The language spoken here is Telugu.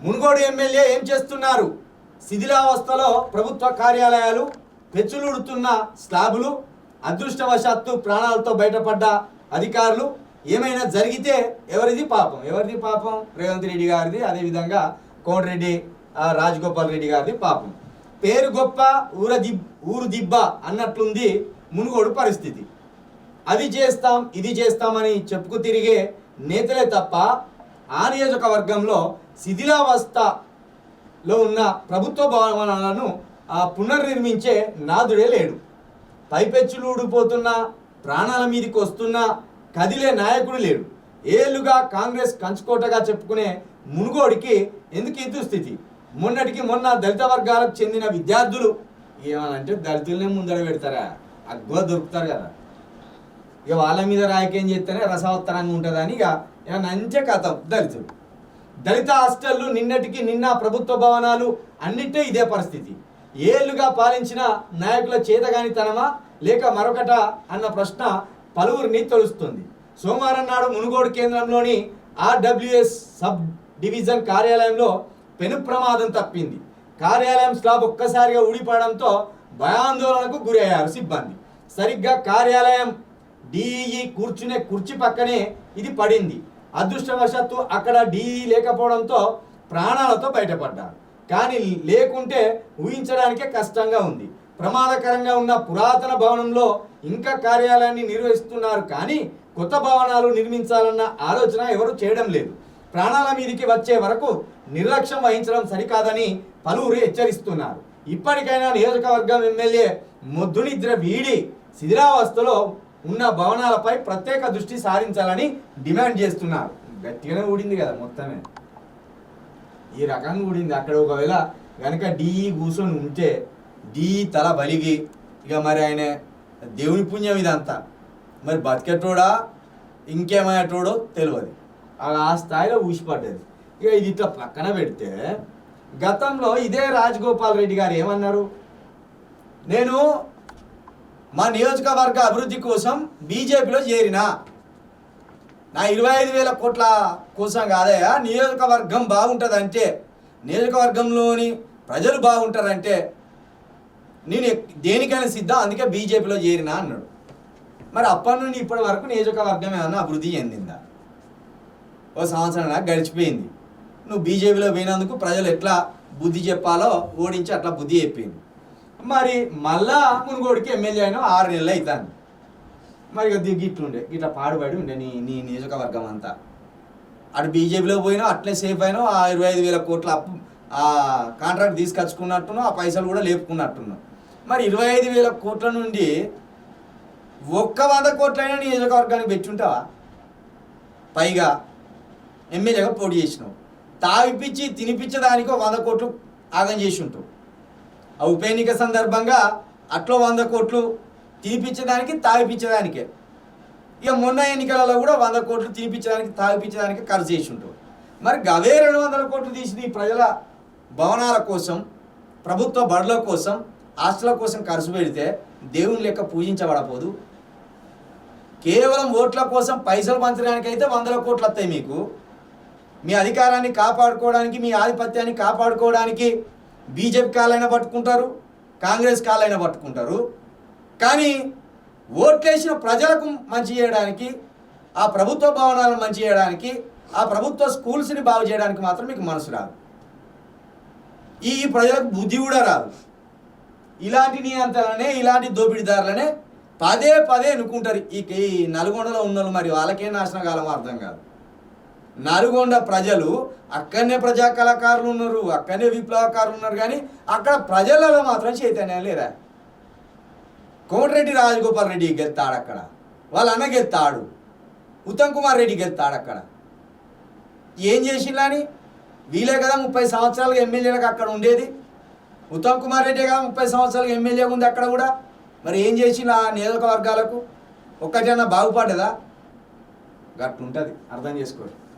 మునుగోడు ఎమ్మెల్యే ఏం చేస్తున్నారు? శిథిలావస్థలో ప్రభుత్వ కార్యాలయాలు, పెచ్చులుడుతున్న స్లాబులు, అదృష్టవశాత్తు ప్రాణాలతో బయటపడ్డ అధికారులు. ఏమైనా జరిగితే ఎవరిది పాపం? రేవంత్ రెడ్డి గారిది, అదేవిధంగా కోమటిరెడ్డి రాజగోపాల్ రెడ్డి గారిది పాపం. పేరు గొప్ప ఊరు దిబ్బ అన్నట్లుంది మునుగోడు పరిస్థితి. అది చేస్తాం ఇది చేస్తామని చెప్పుకు తిరిగే నేతలే తప్ప ఆ నియోజకవర్గంలో శిథిలావస్థలో ఉన్న ప్రభుత్వ భవనాలను పునర్నిర్మించే నాదుడే లేడు. పైపెచ్చులు ఊడిపోతున్న, ప్రాణాల మీదకి వస్తున్న కదిలే నాయకుడు లేడు. ఏళ్లుగా కాంగ్రెస్ కంచుకోటగా చెప్పుకునే మునుగోడికి ఎందుకు ఈ దుస్థితి? మొన్నటికి మొన్న దళిత వర్గాలకు చెందిన విద్యార్థులు ఏమనంటే దళితులనే ముందర పెడతారా, అగ్గువ దొరుకుతారు కదా, ఇక వాళ్ళ మీద రాయకేం చేస్తేనే రసవత్తరంగా ఉంటుందని ఇక నంచే కథం దళితులు. దళిత హాస్టళ్లు నిన్నటికి నిన్న ప్రభుత్వ భవనాలు అన్నిటే ఇదే పరిస్థితి. ఏళ్లుగా పాలించిన నాయకుల చేతగానితనమా లేక మరొకట అన్న ప్రశ్న పలువురిని తొలుస్తుంది. సోమవారం నాడు మునుగోడు కేంద్రంలోని ఆర్డబ్ల్యూఎస్ సబ్ డివిజన్ కార్యాలయంలో పెను ప్రమాదం తప్పింది. కార్యాలయం స్లాబ్ ఒక్కసారిగా ఊడిపడడంతో భయాందోళనకు గురయ్యారు సిబ్బంది. సరిగ్గా కార్యాలయం డిఈ కూర్చునే కుర్చీ పక్కనే ఇది పడింది. అదృష్టవశాత్తు అక్కడ డిఈ లేకపోవడంతో ప్రాణాలతో బయటపడ్డారు. కానీ లేకుంటే ఊహించడానికే కష్టంగా ఉంది. ప్రమాదకరంగా ఉన్న పురాతన భవనంలో ఇంకా కార్యాలయాన్ని నిర్వహిస్తున్నారు, కానీ కొత్త భవనాలు నిర్మించాలన్న ఆలోచన ఎవరు చేయడం లేదు. ప్రాణాల మీదికి వచ్చే వరకు నిర్లక్ష్యం వహించడం సరికాదని పలువురు హెచ్చరిస్తున్నారు. ఇప్పటికైనా నియోజకవర్గం ఎమ్మెల్యే మొద్దునిద్ర వీడి శిథిలావస్థలో ఉన్న భవనాలపై ప్రత్యేక దృష్టి సారించాలని డిమాండ్ చేస్తున్నారు. గట్టిగానే ఊడింది కదా, మొత్తమే ఈ రకంగా ఊడింది. అక్కడ ఒకవేళ కనుక డిఈ కూర్చొని ఉంటే డిఈ తల బలిగి ఇక మరి ఆయన దేవుని పుణ్యం ఇదంతా, మరి బతికేటోడా ఇంకేమయ్యేటోడో తెలియదు. ఆ స్థాయిలో ఊసిపడ్డది. ఇక ఇది ఇట్లా పక్కన పెడితే గతంలో ఇదే రాజగోపాల్ రెడ్డి గారు ఏమన్నారు? నేను మా నియోజకవర్గ అభివృద్ధి కోసం బీజేపీలో చేరినా, నా 25,000 కోట్ల కోసం కాదయా, నియోజకవర్గం బాగుంటుందంటే, నియోజకవర్గంలోని ప్రజలు బాగుంటారంటే నేను దేనికైనా సిద్ధం, అందుకే బీజేపీలో చేరినా అన్నాడు. మరి అప్పటి నుండి ఇప్పటి వరకు నియోజకవర్గం ఏమన్నా అభివృద్ధి చెందిందా? ఓ సంవత్సరం గడిచిపోయింది. నువ్వు బీజేపీలో పోయినందుకు ప్రజలు ఎట్లా బుద్ధి చెప్పాలో ఓడించి అట్లా బుద్ధి చెప్పింది. మరి మళ్ళా మునుగోడికి ఎమ్మెల్యే అయినా 6 నెలలు అవుతాను. మరి గిట్లుండే ఇట్లా పాడుబడి ఉండే నీ నియోజకవర్గం అంతా. అటు బీజేపీలో పోయినా అట్లే సేఫ్ అయినా, ఆ 25,000 కోట్ల అప్పు ఆ కాంట్రాక్ట్ తీసుకొచ్చుకున్నట్టును, ఆ పైసలు కూడా లేపుకున్నట్టున్నావు. మరి 25,000 కోట్ల నుండి 100 కోట్లైనా నియోజకవర్గానికి పెట్టుంటావా? పైగా ఎమ్మెల్యేగా పోటీ చేసినావు. తాగిపించి తినిపించడానికి 100 కోట్లు ఆగం చేసి ఉంటావు. ఆ ఉప ఎన్నిక సందర్భంగా అట్లో 100 కోట్లు తినిపించడానికి తాగిపించడానికే. ఇక మొన్న ఎన్నికలలో కూడా 100 కోట్లు తినిపించడానికి తాగిపించడానికి ఖర్చు చేసి ఉంటావు. మరి గవే 200 కోట్లు తీసి ఈ ప్రజల భవనాల కోసం, ప్రభుత్వ బడుల కోసం, హాస్టల కోసం ఖర్చు పెడితే దేవుని లెక్క పూజించబడపోదు. కేవలం ఓట్ల కోసం పైసలు పంచడానికి అయితే 100 కోట్లు వస్తాయి మీకు. మీ అధికారాన్ని కాపాడుకోవడానికి, మీ ఆధిపత్యాన్ని కాపాడుకోవడానికి బీజేపీ కాళ్ళైనా పట్టుకుంటారు, కాంగ్రెస్ కాళ్ళైనా పట్టుకుంటారు. కానీ ఓట్లేసిన ప్రజలకు మంచి చేయడానికి, ఆ ప్రభుత్వ భవనాలను మంచి చేయడానికి, ఆ ప్రభుత్వ స్కూల్స్ని బాగు చేయడానికి మాత్రం మీకు మనసు రాదు. ఈ ప్రజలకు బుద్ధి కూడా రాదు. ఇలాంటి నియంత్రణనే, ఇలాంటి దోపిడీదారులనే పదే పదే ఎన్నుకుంటారు. ఈ నల్గొండలో ఉన్నోళ్ళు మరి వాళ్ళకే నాశనం కాలం అర్థం కాదు. నల్గొండ ప్రజలు అక్కడనే ప్రజా కళాకారులు ఉన్నారు, అక్కడనే విప్లవకారులు ఉన్నారు, కానీ అక్కడ ప్రజలలో మాత్రం చైతన్యం లేదా? కోమటిరెడ్డి రాజగోపాల్ రెడ్డి గెలుతాడు అక్కడ, వాళ్ళ అన్న గెలుతాడు, ఉత్తమ్ కుమార్ రెడ్డి గెలుతాడు అక్కడ. ఏం చేసిండ్లా అని? వీలే కదా 30 సంవత్సరాలుగా ఎమ్మెల్యేలకు అక్కడ ఉండేది. ఉత్తమ్ కుమార్ రెడ్డి కదా 30 సంవత్సరాలుగా ఎమ్మెల్యే ఉంది అక్కడ కూడా. మరి ఏం చేసిండ్లా ఆ నియోజకవర్గాలకు? ఒక్కటైనా బాగుపడ్డదా? గట్లుంటుంది, అర్థం చేసుకోండి.